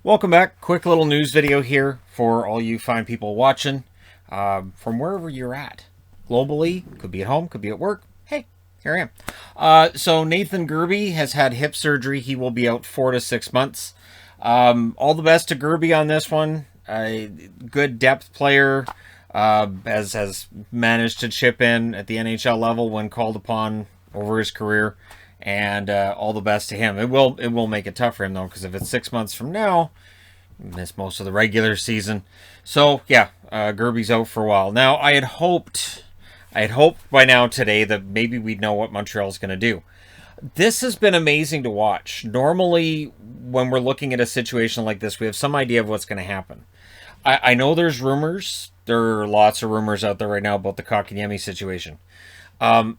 Welcome back. Quick little news video here for all you fine people watching from wherever you're at. Globally, could be at home, could be at work. Hey, here I am. So Nathan Gerbe has had hip surgery. He will be out 4 to 6 months. All the best to Gerbe on this one. Good depth player. Has managed to chip in at the NHL level when called upon over his career. And all the best to him. It will make it tough for him, though, because if it's 6 months from now, miss most of the regular season. So, yeah, Gerbe's out for a while. Now, I had hoped by now today that maybe we'd know what Montreal's going to do. This has been amazing to watch. Normally, when we're looking at a situation like this, we have some idea of what's going to happen. I know there's rumors. There are lots of rumors out there right now about the Kotkaniemi situation.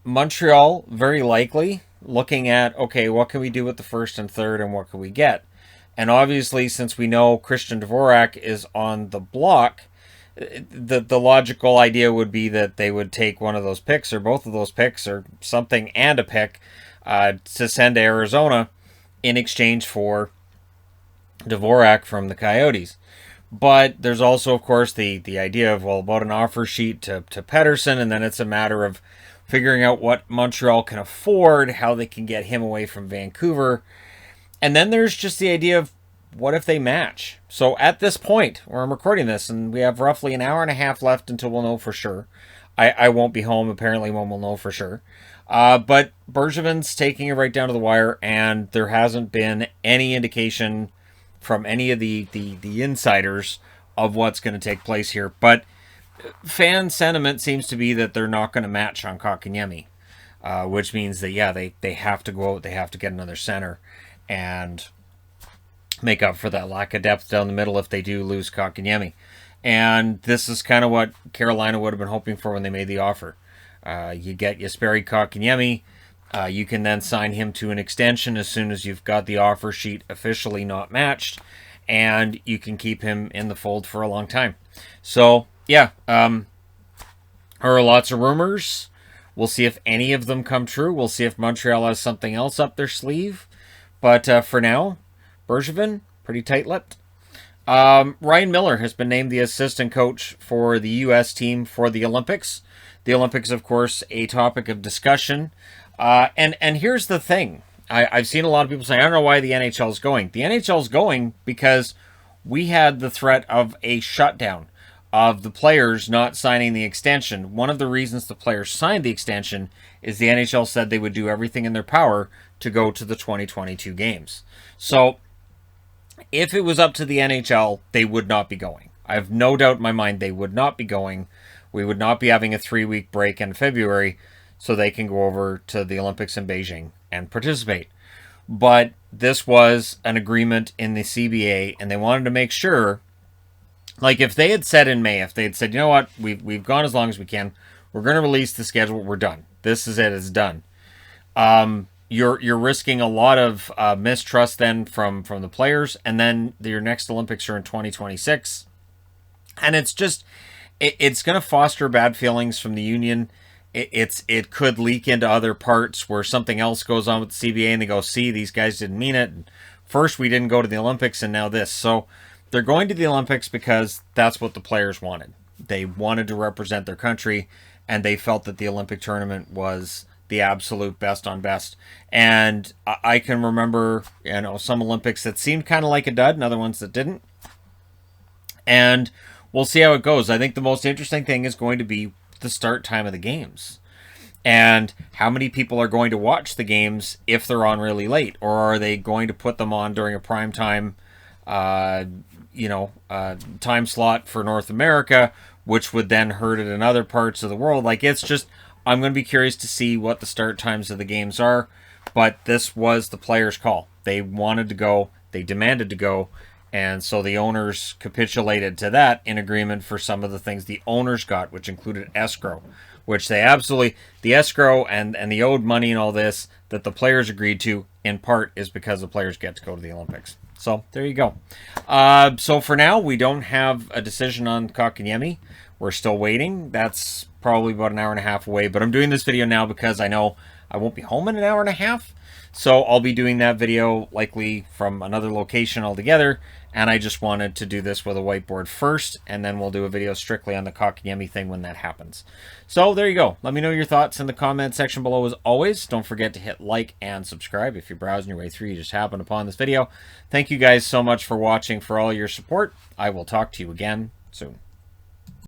Montreal, very likely, looking at, okay, what can we do with the first and third and what can we get? And obviously, since we know Christian Dvorak is on the block, the logical idea would be that they would take one of those picks or both of those picks or something and a pick to send to Arizona in exchange for Dvorak from the Coyotes. But there's also, of course, the idea of, well, about an offer sheet to Pettersson, and then it's a matter of figuring out what Montreal can afford, how they can get him away from Vancouver. And then there's just the idea of what if they match? So at this point, where I'm recording this, and we have roughly an hour and a half left until we'll know for sure. I won't be home, apparently, when we'll know for sure. But Bergevin's taking it right down to the wire, and there hasn't been any indication from any of the insiders of what's going to take place here. But fan sentiment seems to be that they're not going to match on Kotkaniemi, which means that, yeah, they have to go out, they have to get another center and make up for that lack of depth down the middle if they do lose Kotkaniemi. And this is kind of what Carolina would have been hoping for when they made the offer. You get Jesperi Kotkaniemi, you can then sign him to an extension as soon as you've got the offer sheet officially not matched, and you can keep him in the fold for a long time. So, yeah, there are lots of rumors. We'll see if any of them come true. We'll see if Montreal has something else up their sleeve. But for now, Bergevin, pretty tight-lipped. Ryan Miller has been named the assistant coach for the U.S. team for the Olympics. The Olympics, of course, a topic of discussion. And here's the thing. I've seen a lot of people say, I don't know why the NHL is going. The NHL is going because we had the threat of a shutdown of the players not signing the extension. One of the reasons the players signed the extension is the NHL said they would do everything in their power to go to the 2022 games. So if it was up to the NHL, they would not be going. I have no doubt in my mind they would not be going. We would not be having a 3-week break in February so they can go over to the Olympics in Beijing and participate. But this was an agreement in the CBA, and they wanted to make sure, like if they had said in May, if they had said, you know what, we've gone as long as we can, we're going to release the schedule, we're done. This is it, it's done. You're risking a lot of mistrust then from the players, and then your next Olympics are in 2026. And it's just, it's going to foster bad feelings from the union. It could leak into other parts where something else goes on with the CBA and they go, see, these guys didn't mean it. And first we didn't go to the Olympics and now this. So they're going to the Olympics because that's what the players wanted. They wanted to represent their country, and they felt that the Olympic tournament was the absolute best on best. And I can remember, some Olympics that seemed kind of like a dud and other ones that didn't. And we'll see how it goes. I think the most interesting thing is going to be the start time of the games. And how many people are going to watch the games if they're on really late? Or are they going to put them on during a prime time time slot for North America, which would then hurt it in other parts of the world? Like, it's just, I'm going to be curious to see what the start times of the games are, but this was the players' call. They wanted to go, they demanded to go, and so the owners capitulated to that in agreement for some of the things the owners got, which included escrow, which they absolutely, the escrow and the owed money and all this that the players agreed to, in part, is because the players get to go to the Olympics. So there you go. So for now, we don't have a decision on Kotkaniemi. We're still waiting. That's probably about an hour and a half away. But I'm doing this video now because I know I won't be home in an hour and a half. So I'll be doing that video likely from another location altogether, and I just wanted to do this with a whiteboard first, and then we'll do a video strictly on the Kotkaniemi thing when that happens. So there you go. Let me know your thoughts in the comment section below as always. Don't forget to hit like and subscribe if you're browsing your way through, you just happened upon this video. Thank you guys so much for watching, for all your support. I will talk to you again soon.